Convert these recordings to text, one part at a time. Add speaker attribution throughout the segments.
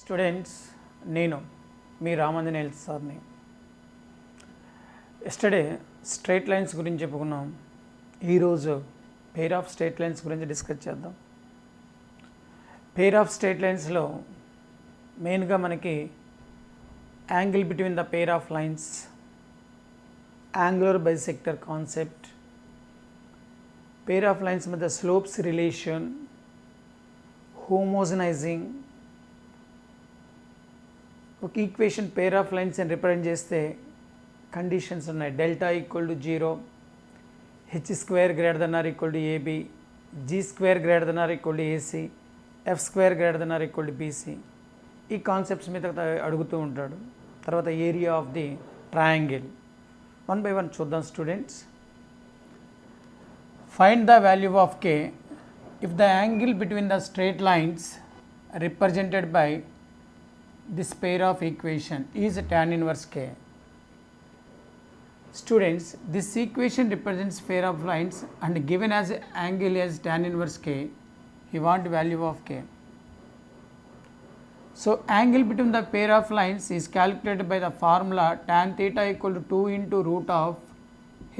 Speaker 1: Students, నేను మీ రామాంజనేయులు సార్ని. Yesterday straight lines గురించి చెప్పుకున్నాం. ఈరోజు పెయిర్ ఆఫ్ స్ట్రైట్ లైన్స్ గురించి డిస్కస్ చేద్దాం. పెయిర్ ఆఫ్ స్ట్రైట్ లైన్స్లో మెయిన్గా మనకి angle between the pair of lines, angular bisector concept, pair of lines మధ్య స్లోప్స్ రిలేషన్, హోమోజనైజింగ్, ఒక ఈక్వేషన్ పెయిర్ ఆఫ్ లైన్స్ అని రిప్రజెంట్ చేస్తే కండిషన్స్ ఉన్నాయి. Delta equal to 0, h square greater than or equal to ab, g square greater than or equal to ac, f square greater than or equal to BC. C concepts మీద అడుగుతూ ఉంటాడు. తర్వాత area of the triangle one by one చూద్దాం students. Find the value of k if the angle between the straight lines represented by this pair of equation is tan inverse k. Students, this equation represents pair of lines and given as angle as tan inverse k, you want value of k. So angle between the pair of lines is calculated by the formula tan theta equal to 2 into root of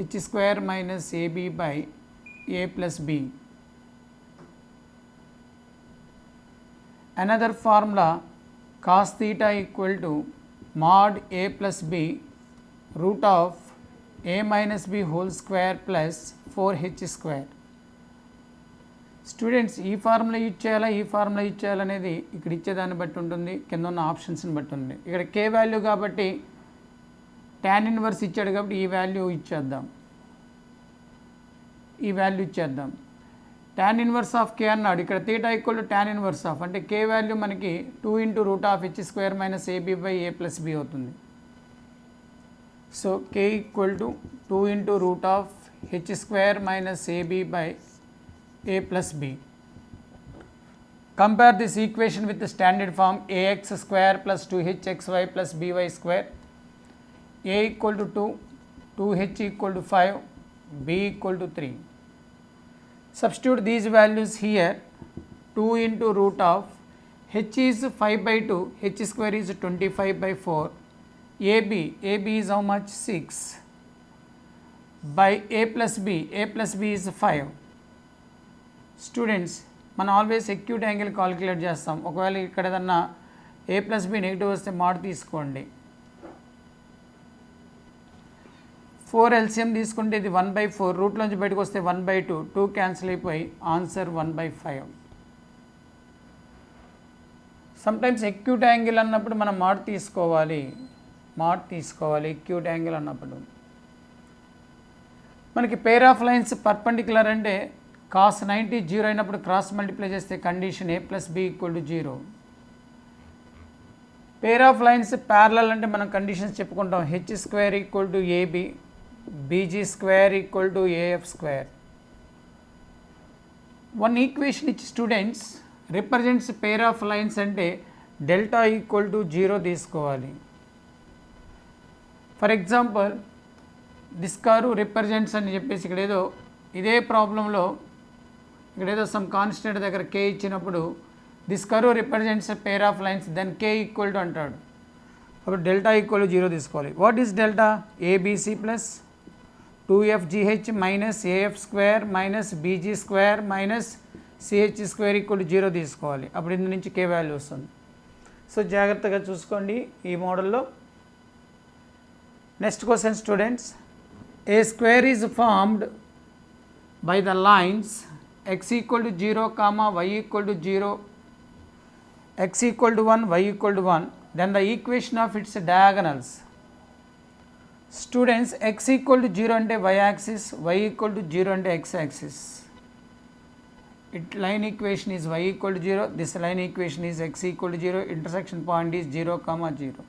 Speaker 1: h square minus ab by a plus b. Another formula cos theta equal to mod a plus b root of a minus b whole square plus 4h square. Students, ఈ formula use చేయాలా, ఈ formula use చేయాలనేది ఇక్కడ ఇచ్చేదాన్ని బట్టి ఉంటుంది, కింద ఉన్న ఆప్షన్స్ని బట్టి ఉంది. ఇక్కడ కే వాల్యూ కాబట్టి ట్యాన్ ఇన్వర్స్ ఇచ్చాడు కాబట్టి ఈ వాల్యూ ఇచ్చేద్దాం, ఈ వాల్యూ ఇచ్చేద్దాం. tan ఇన్వర్స్ ఆఫ్ కే అన్నాడు, ఇక్కడ theta equal to tan inverse of, అంటే కే వాల్యూ మనకి 2 into root of h square minus a b by a plus b అవుతుంది. So k equal to 2 into root of h square minus a b by a plus b. Compare this equation with standard form a x square plus 2hxy plus b y square. A equal to 2, 2h equal to 5, b equal to 3. Substitute these values here. 2 into root of h is 5 by 2, h square is 25 by 4, ab is how much 6 by a plus b is 5. Students, మనం always acute angle calculate చేస్తాం. ఒకవేళ ఇక్కడ ఏదన్నా a plus b negative వస్తే mod తీసుకోండి. 4 LCM తీసుకుంటే ఇది 1/4, రూట్లోంచి బయటకు వస్తే 1/2, 2 క్యాన్సిల్ అయిపోయి ఆన్సర్ 1/5. సమ్టైమ్స్ ఎక్యూట్ యాంగిల్ అన్నప్పుడు మనం మాడ్ తీసుకోవాలి, ఎక్యూట్ యాంగిల్ అన్నప్పుడు. మనకి పెయిర్ ఆఫ్ లైన్స్ పర్పెండిక్యులర్ అంటే కాస్ 90 0 అయినప్పుడు క్రాస్ మల్టిప్లై చేస్తే condition a plus b equal to 0. Pair of lines parallel అంటే మనం కండిషన్స్ చెప్పుకుంటాం. H square equal to ab, bg square equal to af square. One equation which students represents pair of lines అంటే delta equal to 0 తీసుకోవాలి. For example this curve represents అని చెప్పేసి ఇక్కడ ఏదో ఇదే ప్రాబ్లంలో ఇక్కడ ఏదో సమ్ కాన్స్టెంట్ దగ్గర k ఇచ్చినప్పుడు this curve represents pair of lines, then k equal to అంటాడు. అప్పుడు డెల్టా ఈక్వల్ టు 0 తీసుకోవాలి. What is delta? Abc plus 2fgh minus af square minus bg square minus ch square equal to 0 తీసుకోవాలి. అప్పుడు ఇందు నుంచి కే value వస్తుంది. So జాగ్రత్తగా చూసుకోండి ఈ మోడల్లో. Next question students, A square is formed by the lines x equal to 0, y equal to 0, x equal to 1, y equal to 1, then the equation of its diagonals. Students, x equal to 0 అంటే y axis, y equal to 0 అంటే x axis. It line equation is y equal to 0, this line equation is x equal to 0, intersection point is 0, 0.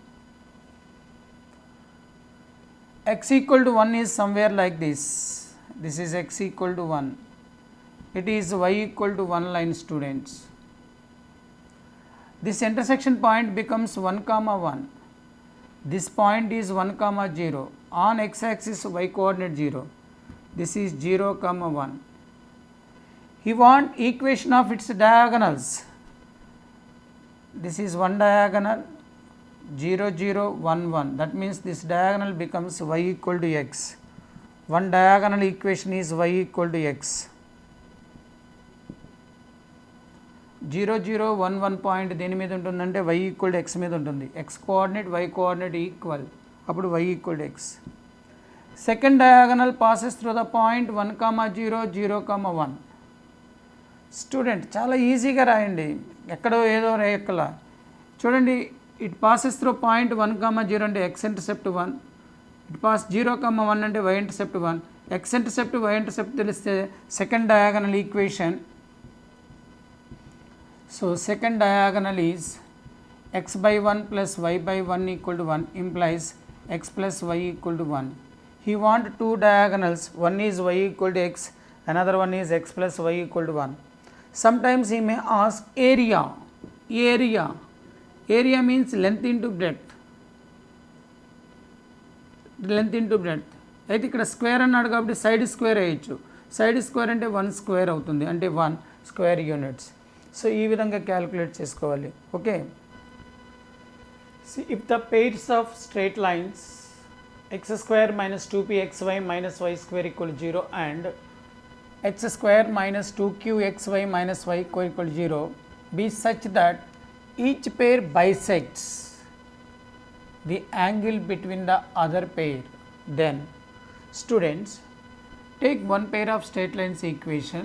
Speaker 1: X equal to 1 is somewhere like this. This is x equal to 1. It is y equal to 1 line, students. This intersection point becomes 1, 1. This point is 1, 0. On x axis y coordinate 0. This is 0, 1. He want equation of its diagonals. this is one diagonal 0 0 1 1, that means this diagonal becomes y equal to x. One diagonal equation is y equal to x. 0 0 1 1 point దేని మీద ఉంటుందంటే y equal to x మీద ఉంటుంది. x coordinate y coordinate equal, అప్పుడు y equal to x. Second diagonal passes through the point 1 0 0 1. Student చాలా ఈజీగా రాయండి, ఎక్కడో ఏదో రేయక్కల. చూడండి, ఇట్ పాసెస్ త్రూ పాయింట్ 1 0 అంటే x ఇంటర్సెప్ట్ 1, ఇట్ పాస్ 0 1 అంటే y intercept 1. x intercept y intercept తెలిస్తే second diagonal equation. So second diagonal is x by 1 plus y by 1 equal to 1 implies x plus y equal to 1. He want two diagonals, one is y equal to x, another one is x plus y equal to 1. Sometimes he may ask area. Area means length into breadth. Length into breadth. అయితే ఇక్కడ square అన్నాడు కాబట్టి side square వేయచ్చు. Side square అంటే 1 square అవుతుంది, అంటే 1 square units. So ఈ విధంగా క్యాలిక్యులేట్ చేసుకోవాలి. Okay, if the pairs of straight lines x square minus 2pxy minus y square equal to 0 and x square minus 2qxy minus y equal to 0 be such that each pair bisects the angle between the other pair, then students take one pair of straight lines equation,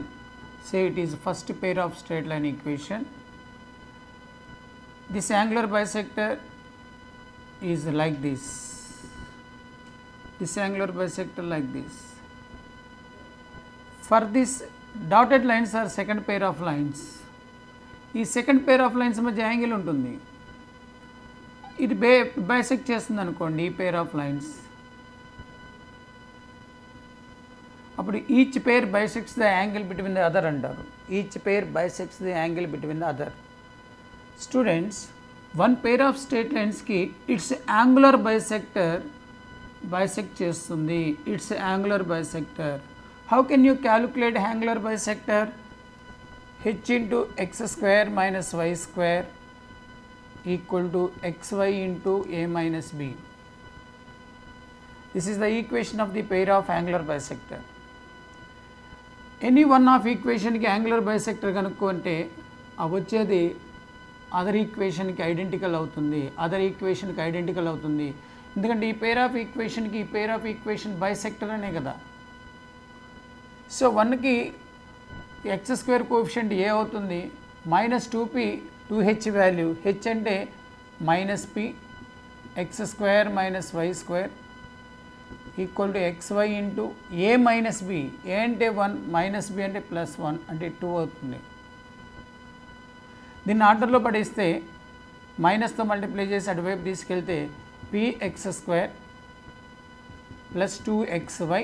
Speaker 1: say it is first pair of straight line equation. This angular bisector is like this, this angular bisector like this. For this dotted lines are second pair of lines. ఈ second pair of lines మధ్య angle ఉంటుంది, ఇది bisect చేస్తుంది అనుకోండి ఈ pair of lines. అప్పుడు each pair bisects the angle between the other అంటారు. Each pair bisects the angle between the other. Students, one pair of straight లైన్స్కి ఇట్స్ యాంగులర్ బైసెక్టర్ బైసెక్ట్ చేస్తుంది. Its angular bisector. How can you calculate angular bisector? h into x square minus y square equal to xy into a minus b. This is the equation of the pair of angular bisector. Any one of equation ki angular bisector kanukonte avachedi other equation ki identical avutundi, other equation ki identical avutundi. Endukante ee pair of equation ki pair of equation bisector ane kada. So one ki x square coefficient a అవుతుంది, minus 2p 2h value, h అంటే minus p x square minus y square equal to xy into a minus b. A అంటే 1, minus b అంటే plus 1 అంటే 2 అవుతుంది. దీన్ని ఆర్డర్లో పడేస్తే మైనస్తో multiply చేసి అటువైపు తీసుకెళ్తే px square plus 2xy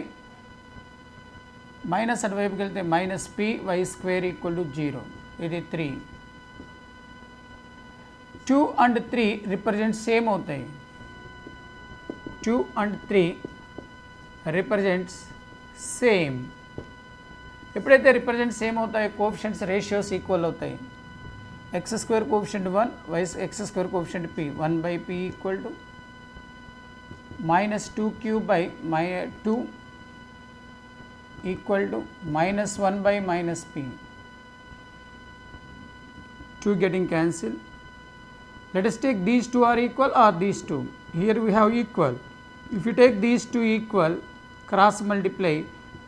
Speaker 1: minus అటువైపుకి వెళ్తే minus p y square equal to 0. ఇది 3. 2 అండ్ 3 రిప్రజెంట్ సేమ్ అవుతాయి. 2 అండ్ 3 రిప్రజెంట్స్ సేమ్. ఎప్పుడైతే రిప్రజెంట్ సేమ్ అవుతాయో కోఎఫిషియంట్స్ రేషియోస్ ఈక్వల్ అవుతాయి. X square coefficient 1, y x square coefficient p, 1 by p equal to minus 2q by 2 equal to minus 1 by minus p. 2 getting cancelled. Let us take these two are equal or these two. Here we have equal. If you take these two equal, cross multiply,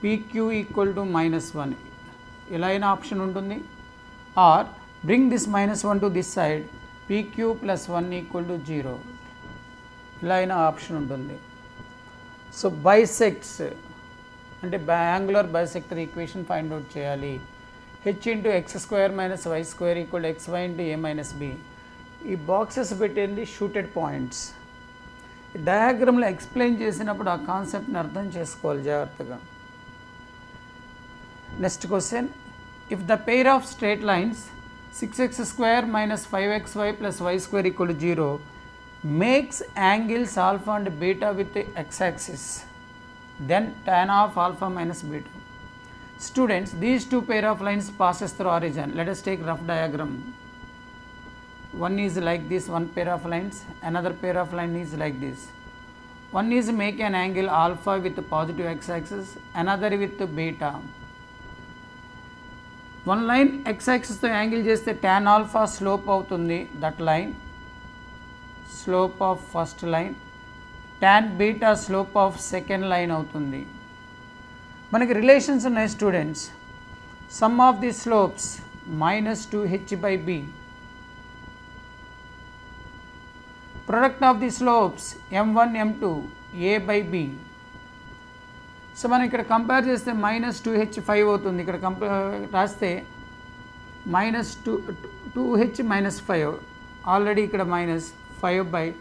Speaker 1: pq equal to minus 1. ఇలా అయినా option ఉంటుంది. Or bring this minus 1 to this side, pq plus 1 equal to 0. ఇలా అయినా option ఉంటుంది. So bisects అంటే angular bisector equation find out చేయాలి. h into x square minus y square equal to xy into a minus b. ఈ boxes పెట్టింది shooted points. డయాగ్రామ్లో explain చేసినప్పుడు ఆ కాన్సెప్ట్ని అర్థం చేసుకోవాలి జాగ్రత్తగా. Next question, if the pair of straight lines 6x square minus 5xy plus y square equal to 0 makes angles alpha and beta with x axis, then tan of alpha minus beta. Students, these two pair of lines passes through origin. Let us take rough diagram. one is like this, one pair of lines, another pair of line is like this. One is make an angle alpha with positive x-axis, another with beta. One line x-axis తో angle చేస్తే tan alpha slope అవుతుంది, that line slope of first line. tan beta slope of second line అవుతుంది. మనకి relations ఉన్నాయి students. Some of the slopes -2h/b, product of the slopes m1 m2 a/b. So మనం ఇక్కడ compare చేస్తే -2h5 అవుతుంది. ఇక్కడ రాస్తే -2h -5, ఆల్రెడీ ఇక్కడ -5/,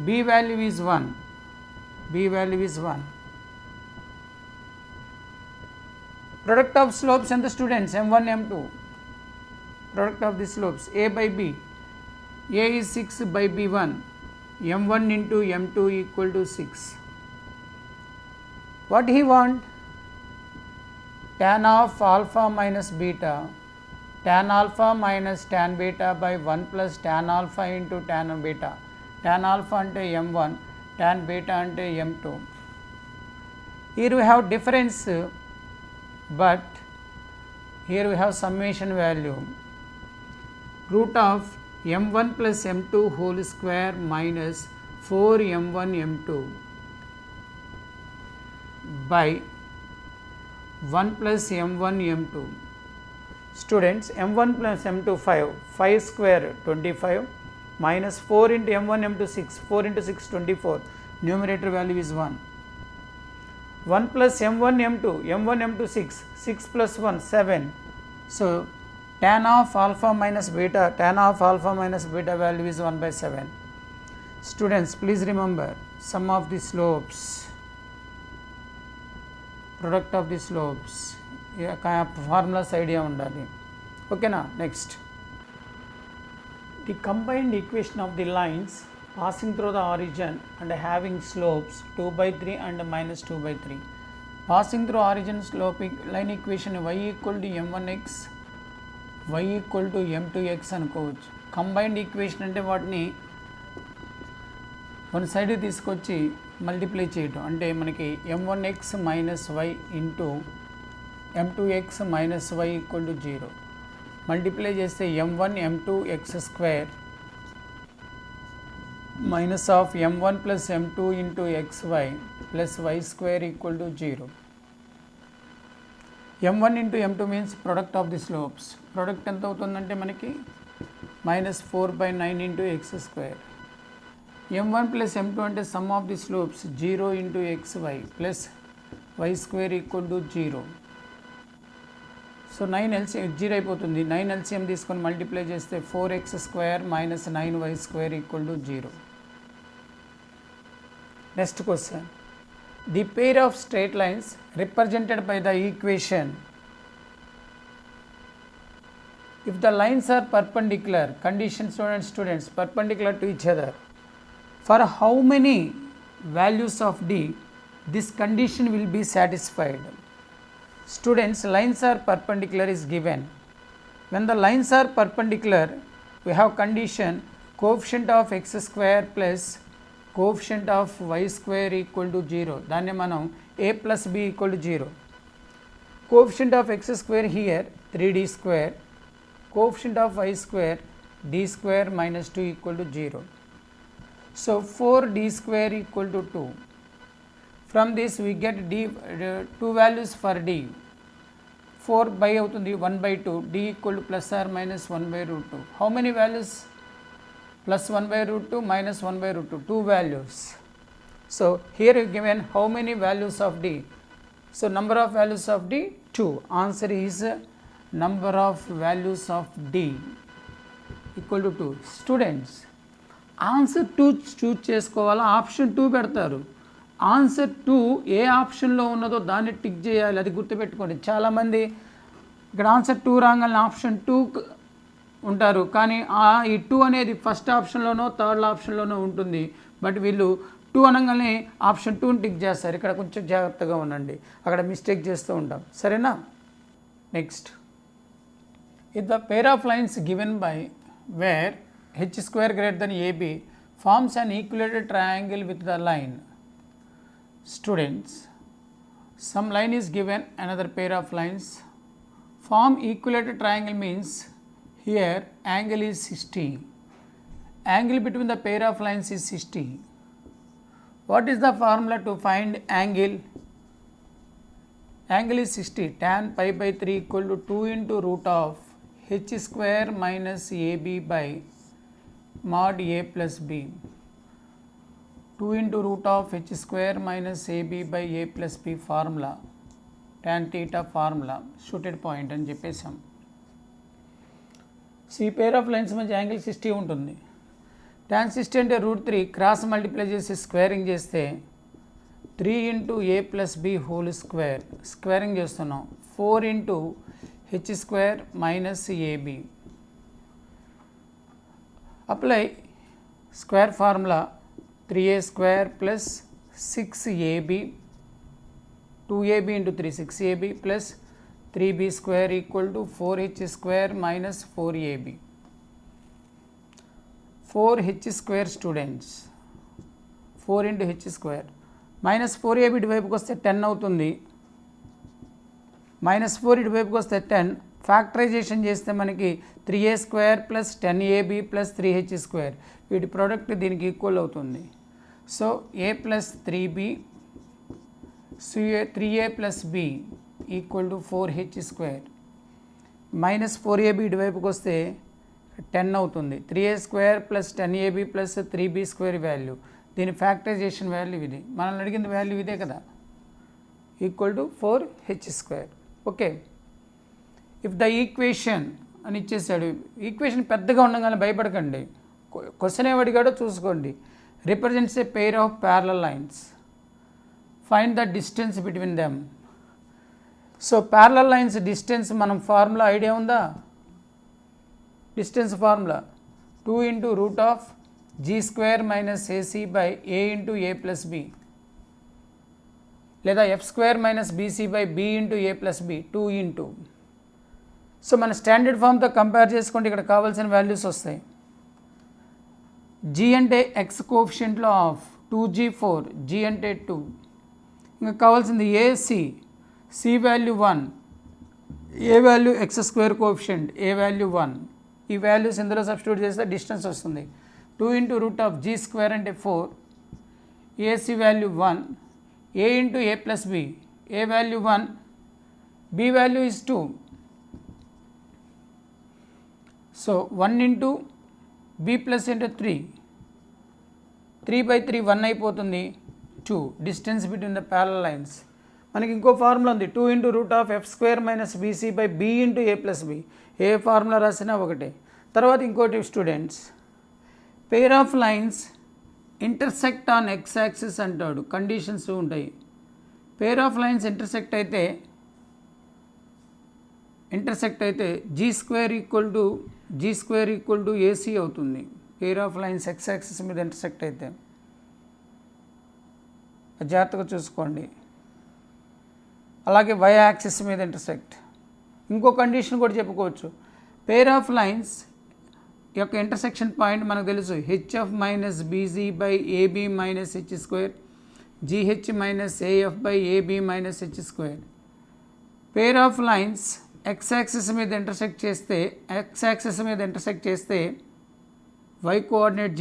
Speaker 1: b value is 1, b value is 1. Product of slopes ఎంత students? m1 m2. Product of the slopes a/b, a is 6/b1, m1 into m2 equal to 6. What he want? Tan of alpha minus beta, tan alpha minus tan beta by 1 plus tan alpha into tan beta. Tan alpha ante m1, tan beta ante m2. Here we have difference, but here we have summation value. Root of m1 plus m2 whole square minus 4m1 m2 by 1 plus m1 m2. Students, m1 plus m2 5 square 25 minus 4 into m1 m2 6, 4 into 6 24, numerator value is 1. 1 plus m1 m2, m1 m2 6, 6 plus 1 7. So tan of alpha minus beta, tan of alpha minus beta value is 1/7. Students, please remember sum of the slopes, product of the slopes, formulas idea undali. Okay na? Next, the combined equation of the lines passing through the origin and having slopes 2/3 and -2/3. Passing through origin slope line equation y equal to m1x, y equal to m2x అనుకోవచ్చు. Combined equation అంటే వాటిని one side తీసుకొచ్చి multiply చేయటం. అంటే మనకి m1x minus y into m2x minus y equal to 0. Multiply చేస్తే m1 m2 x square minus of m1 plus m2 into xy plus y square equal to 0. m1 into m2 means product of the slopes. Product ఎంత అవుతుందంటే మనకి -4/9 into x square. m1 plus m2 అంటే some of the slopes 0 into xy plus y square equal to 0. So 9 LCM 0 అయిపోతుంది. 9 LCM తీసుకొని multiply చేస్తే 4x square minus 9y square equal to 0. Next question, the pair of straight lines represented by the equation, if the lines are perpendicular, condition students perpendicular to each other, for how many values of d this condition will be satisfied? Students, lines are perpendicular is given. When the lines are perpendicular, we have condition coefficient of x square plus coefficient of y square equal to 0. దాన్ని మనం a plus b equal to 0. Coefficient of x square here 3d square, coefficient of y square d square minus 2 equal to 0. So 4d square equal to 2. From this we get d, 2 values for d. 4 by అవుతుంది 1/2, d equal to plus or minus 1/√2. How many values? Plus 1/√2 minus 1/√2, 2 values. So here you given how many values of d. So number of values of d 2. Answer is number of values of d equal to 2. Students, answer 2 choose చేసుకోవాలా, option 2 పెడతారు. Answer 2 ఏ ఆప్షన్లో ఉన్నదో దాన్ని tick చేయాలి, అది గుర్తుపెట్టుకోండి. చాలామంది ఇక్కడ ఆన్సర్ 2 రాగానే ఆప్షన్ 2 ఉంటారు, కానీ ఈ 2 అనేది ఫస్ట్ ఆప్షన్లోనో థర్డ్ ఆప్షన్లోనో ఉంటుంది. బట్ వీళ్ళు 2 అనగానే ఆప్షన్ 2ని టిక్ చేస్తారు. ఇక్కడ కొంచెం జాగ్రత్తగా ఉండండి, అక్కడ మిస్టేక్ చేస్తూ ఉంటాం. సరేనా? Next, if the pair of lines given by where h square greater than AB forms an equilateral triangle with the line. Students, some line is given, another pair of lines. Form equilateral triangle means here angle is 60. Angle between the pair of lines is 60. What is the formula to find angle? Angle is 60. Tan pi by 3 equal to 2 into root of h square minus AB by mod A plus B. 2 into root of h square minus AB by A plus B formula, tan theta formula, shooted point అని చెప్పేసాం. So ఈ pair of lines మధ్య angle 60 ఉంటుంది. tan 60 అంటే √3 cross multiply చేసి squaring చేస్తే 3 into a plus b whole square, squaring చేస్తున్నాం 4 into h square minus a b. Apply square formula 3a square plus 6ab, 2ab into 3 6ab plus 3b square equal to 4h square minus 4ab. 4h square students, 4 into h square minus 4ab ఇటువైపుకి వస్తే 10 అవుతుంది, minus 4 ఇటువైపుకి వస్తే 10. Factorisation చేస్తే మనకి 3a square plus 10ab plus 3h square, వీటి product దీనికి equal అవుతుంది. So a plus 3b, so 3a plus b equal to 4h square, minus 4ab ఇటువైపుకి వస్తే 10 అవుతుంది. 3a square plus 10ab plus 3b square value, దీని factorisation value ఇది, మనల్ని అడిగిన value ఇదే కదా, equal to 4h square. Okay, if the equation అని ఇచ్చేసాడు. ఈక్వేషన్ పెద్దగా ఉండగానే భయపడకండి, క్వశ్చన్ ఏమి అడిగాడో చూసుకోండి. Represents a pair of parallel lines, find the distance between them. So parallel lines distance మనం ఫార్ములా ఐడియా ఉందా? Distance formula 2 into root of g square minus a c by a into a plus b, లేదా f square minus b c by b into a plus b, 2 into. So మన standard ఫామ్తో compare చేసుకుంటే ఇక్కడ కావాల్సిన values వస్తాయి. G అంటే X కోఎఫిషియంట్లో of 2g4, G అంటే 2. ఇంకా కావాల్సింది a c, c value 1, a value x square coefficient, a value 1. ఈ వాల్యూస్ ఇందులో సబ్స్టిట్యూట్ చేస్తే డిస్టెన్స్ వస్తుంది. 2 into root of g square అంటే 4, a c value 1, a into a plus b, a value 1, b value is 2. So 1 into b plus అంటే 3, 3 by 3 1 అయిపోతుంది, 2. Distance between the parallel lines. మనకి ఇంకో formula ఉంది, 2 into root of f square minus b c by b into a plus b, ఏ formula రాసినా ఒకటే. తర్వాత ఇంకోటి students, pair of lines intersect on x axis అంటాడు, కండిషన్స్ ఉంటాయి. పెయిర్ ఆఫ్ లైన్స్ ఇంటర్సెక్ట్ అయితే g square equal to a c అవుతుంది. Pair of lines x axis మీద ఇంటర్సెక్ట్ అయితే జాగ్రత్తగా చూసుకోండి. అలాగే వై యాక్సిస్ మీద ఇంటర్సెక్ట్. ఇంకో కండిషన్ కూడా చెప్పుకోవచ్చు, పెయిర్ ఆఫ్ లైన్స్ యొక్క ఇంటర్సెక్షన్ పాయింట్ మనకు తెలుసు, h f minus bg by ab minus h square, gh minus af by ab minus h square. Pair of lines x axis మీద ఇంటర్సెక్ట్ చేస్తే y coordinate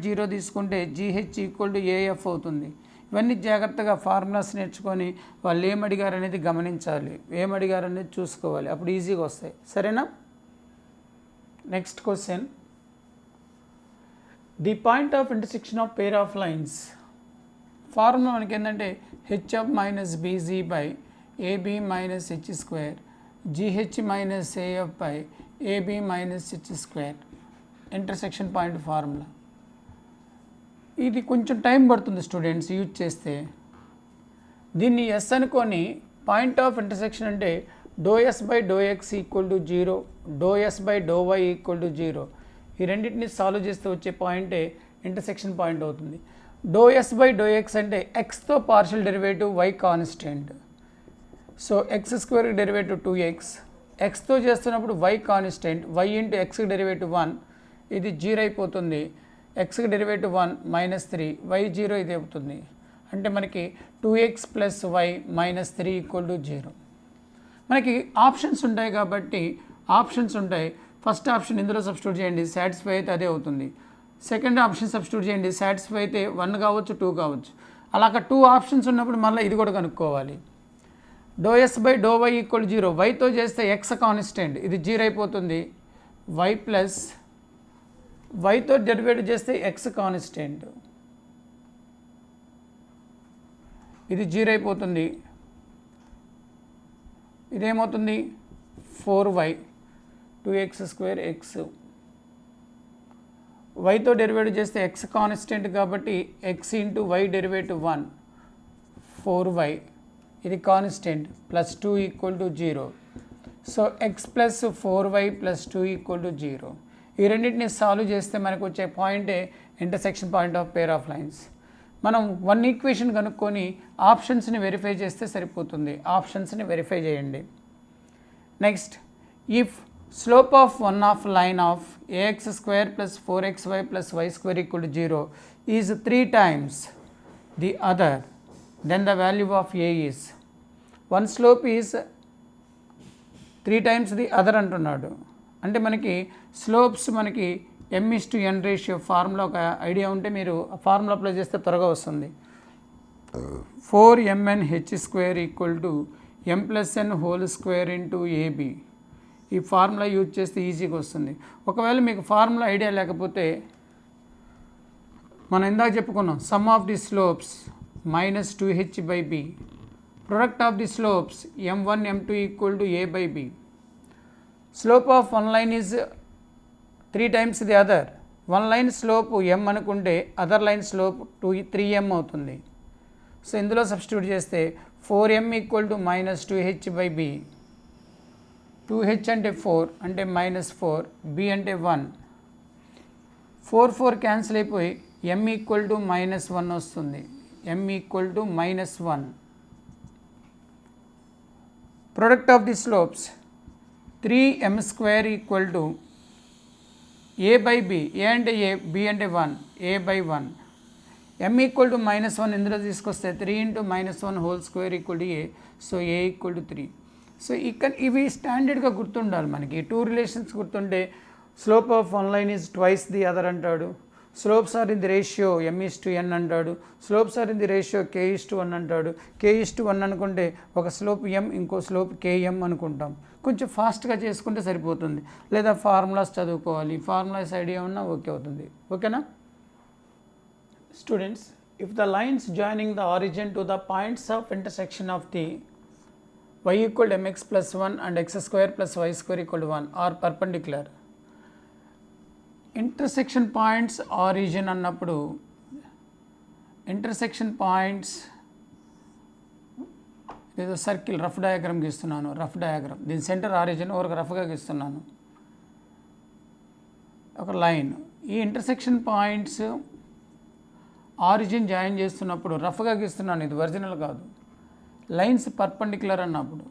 Speaker 1: 0 తీసుకుంటే GH equal to AF అవుతుంది. ఇవన్నీ జాగ్రత్తగా formulas నేర్చుకొని వాళ్ళు ఏమడిగారు అనేది గమనించాలి, ఏమడిగారు అనేది చూసుకోవాలి, అప్పుడు ఈజీగా వస్తాయి. సరేనా? Next question, the point of intersection of pair of lines. Formula మనకి ఏంటంటే hf minus bg by ab minus h square, gh minus af by ab minus h square, intersection point formula. ఇది కొంచెం టైం పడుతుంది students use చేస్తే. దీన్ని s అనుకొని point of intersection అంటే doe s by doe x equal to 0, doe s by doe y equal to 0. ఈ రెండింటిని solve చేస్తే వచ్చే పాయింటే ఇంటర్సెక్షన్ పాయింట్ అవుతుంది. Doe s by doe x అంటే ఎక్స్తో partial derivative, y constant. So x స్క్వేర్కి డెరివేటివ్ 2x, ఎక్స్తో చేస్తున్నప్పుడు వై కాన్స్టెంట్, వై ఇంటూ ఎక్స్కి డెరివేటివ్ 1, ఇది 0 అయిపోతుంది. ఎక్స్కి డెరివేటివ్ 1 -3 y 0 ఇది అవుతుంది. అంటే మనకి 2x + y - 3 = 0. మనకి ఆప్షన్స్ ఉంటాయి కాబట్టి ఫస్ట్ ఆప్షన్ ఇందులో సబ్స్టిట్యూట్ చేయండి, సాటిస్ఫై అయితే అదే అవుతుంది. సెకండ్ ఆప్షన్ సబ్స్టిట్యూట్ చేయండి, సాటిస్ఫై అయితే 1 కావచ్చు 2 కావచ్చు. అలాగ 2 ఆప్షన్స్ ఉన్నప్పుడు మళ్ళీ ఇది కూడా కనుక్కోవాలి. ∂s/∂y = 0. వైతో చేస్తే x కాన్స్టెంట్, ఇది 0 అయిపోతుంది. y ప్లస్ వైతో డెరివేటివ్ చేస్తే x కాన్స్టెంట్, ఇది 0 అయిపోతుంది. ఇదేమవుతుంది 4y 2x² x. వైతో డెరివేటివ్ చేస్తే x కాన్స్టెంట్ కాబట్టి x × y డెరివేటివ్ 1 4y, ఇది కాన్స్టెంట్, +2 = 0. So x + 4y + 2 = 0. ఈ రెండింటిని సాల్వ్ చేస్తే మనకు వచ్చే పాయింటే intersection point of pair of lines. మనం 1 ఈక్వేషన్ కనుక్కొని ఆప్షన్స్ని వెరిఫై చేస్తే సరిపోతుంది. ఆప్షన్స్ని వెరిఫై చేయండి. Next, if slope of one of line of ax² + 4xy + y² = 0 is 3 times the other, then the value of a is. one slope is 3 times the other అంటున్నాడు. అంటే మనకి slopes మనకి m/n ratio formula ఒక idea ఉంటే మీరు formula apply చేస్తే త్వరగా వస్తుంది. 4mnh² = m + n² × ab. ఈ ఫార్ములా యూజ్ చేస్తే ఈజీగా వస్తుంది. ఒకవేళ మీకు ఫార్ములా ఐడియా లేకపోతే మనం ఇందాక చెప్పుకున్నాం, some of the slopes -2h/b, product of the slopes m1 m2 = a/b. Slope of one line is 3 times the other. One line slope m అనుకుంటే అదర్ లైన్ స్లోప్ 3m అవుతుంది. సో ఇందులో substitute చేస్తే 4m = -2h/b. 2h అంటే 4 అంటే -4, b అంటే 1, 4 cancel అయిపోయి m = -1 వస్తుంది. m = -1. Product of the slopes 3m² = a/b. a అంటే a, b అంటే 1, a/1. m = -1 ఇందులో తీసుకొస్తే 3 × -1² = a. So a = 3. సో ఇక్కడ ఇవి స్టాండర్డ్గా గుర్తుండాలి మనకి. 2 రిలేషన్స్ గుర్తుంటే slope of one line is twice the other అంటాడు, slopes are in the ratio m/n అంటాడు, slopes are in the ratio k/1 అంటాడు. k/1 అనుకుంటే ఒక స్లోప్ m, ఇంకో స్లోప్ km అనుకుంటాం. కొంచెం ఫాస్ట్గా చేసుకుంటే సరిపోతుంది, లేదా ఫార్ములాస్ చదువుకోవాలి. ఫార్ములాస్ ఐడియా ఉన్నా ఓకే అవుతుంది. ఓకేనా students? If the lines joining the origin to the points of intersection of the y = mx + 1 and x² + y² = 1 are perpendicular. Intersection points origin అన్నప్పుడు ఇంటర్సెక్షన్ పాయింట్స్ ఏదో సర్కిల్ రఫ్ డయాగ్రామ్ గీస్తున్నాను. Rough diagram, దీని centre origin ఒక రఫ్గా గీస్తున్నాను, ఒక line. ఈ intersection points origin join చేస్తున్నప్పుడు రఫ్గా గీస్తున్నాను, ఇది ఒరిజినల్ కాదు. లైన్స్ పర్పెండిక్యులర్ అన్నప్పుడు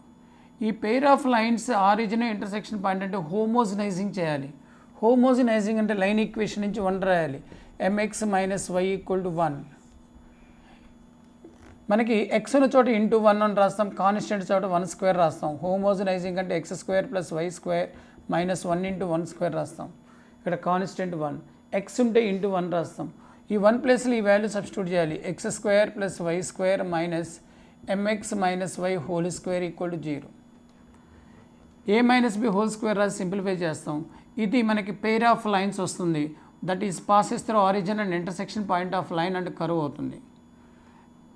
Speaker 1: ఈ pair of lines origin intersection point అంటే హోమోజనైజింగ్ చేయాలి. హోమోజనైజింగ్ అంటే లైన్ ఈక్వేషన్ నుంచి 1 రాయాలి. mx - y = 1. మనకి x ఉన్న చోట × 1 అని రాస్తాం, కాన్స్టెంట్ చోట 1² రాస్తాం. హోమోజనైజింగ్ అంటే x² + y² - 1 × 1² రాస్తాం. ఇక్కడ కాన్స్టెంట్ 1, x ఉంటే × 1 రాస్తాం. ఈ 1 ప్లేస్లో ఈ వాల్యూ సబ్స్టిట్యూట్ చేయాలి. x² + y² - mx - y² = 0. a - b హోల్² రాసి సింప్లిఫై చేస్తాం. ఇది మనకి పెయిర్ ఆఫ్ లైన్స్ వస్తుంది. That is passes through origin and intersection point of line and curve అవుతుంది.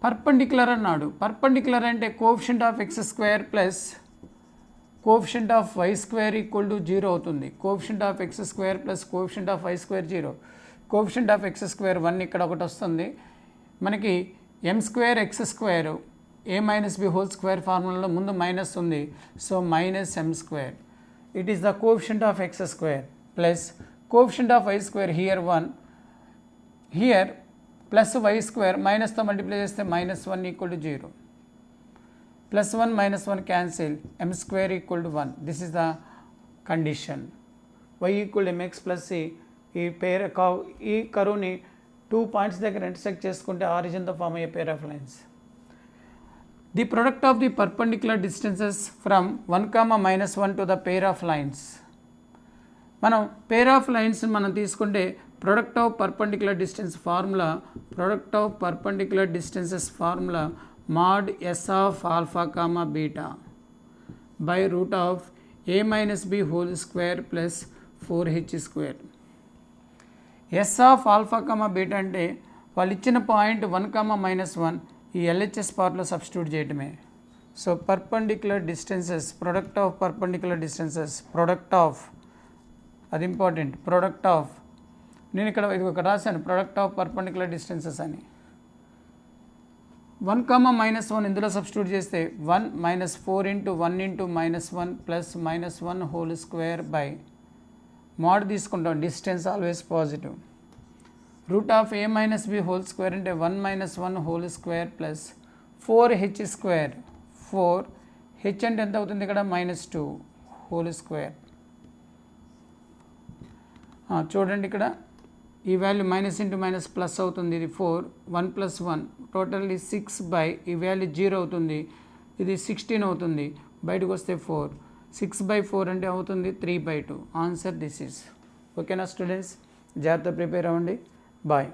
Speaker 1: పర్పెండిక్యులర్ అన్నాడు. పర్పెండిక్యులర్ అంటే coefficient of x² plus coefficient of y² = 0 అవుతుంది. Coefficient of x² plus coefficient of y² 0. Coefficient of x² 1 ఇక్కడ ఒకటి వస్తుంది. మనకి m² x² a - b హోల్² ఫార్ములాలో ముందు minus ఉంది, so -m². It is the coefficient of x² plus coefficient of y² here 1, here plus y² మైనస్తో multiply చేస్తే -1 = 0. +1 - 1 cancel, m² = 1. This is the condition. y = mx + c ఈ కరువుని 2 points దగ్గర intersect చేసుకుంటే ఆరిజిన్తో form అయ్యే పేర్ of lines. The product of the perpendicular distances from 1, -1 to the pair of lines. మనం పేర్ of lines మనం తీసుకుంటే product of perpendicular distance formula, mod s of alpha comma beta by root of a minus b whole square plus 4h square. s of alpha comma beta అంటే వాళ్ళు ఇచ్చిన point 1, -1 ఈ LHS పార్ట్లో substitute చేయడమే. So perpendicular distances, product of perpendicular distances, అది important. నేను ఇక్కడ ఇది ఒక రాశాను, ప్రొడక్ట్ ఆఫ్ పర్పెండిక్యులర్ డిస్టెన్సెస్ అని. 1, -1 ఇందులో సబ్స్టిట్యూట్ చేస్తే 1 - 4 × 1 × -1 plus -1 whole square by mod తీసుకుంటాం, distance always positive. Root of a minus b whole square అంటే 1 - 1 whole square plus 4h square. 4h అంటే ఎంత అవుతుంది ఇక్కడ? -2 హోల్ స్క్వేర్. చూడండి ఇక్కడ ఈ value minus into minus plus అవుతుంది. ఇది 4, 1 + 1 టోటల్లీ 6 బై ఈ వాల్యూ 0 అవుతుంది. ఇది 16 అవుతుంది. బయటకు వస్తే 4, 6/4 అంటే అవుతుంది 3/2. Answer this is. ఓకేనా స్టూడెంట్స్? జాగ్రత్త ప్రిపేర్ అవ్వండి. బాయ్.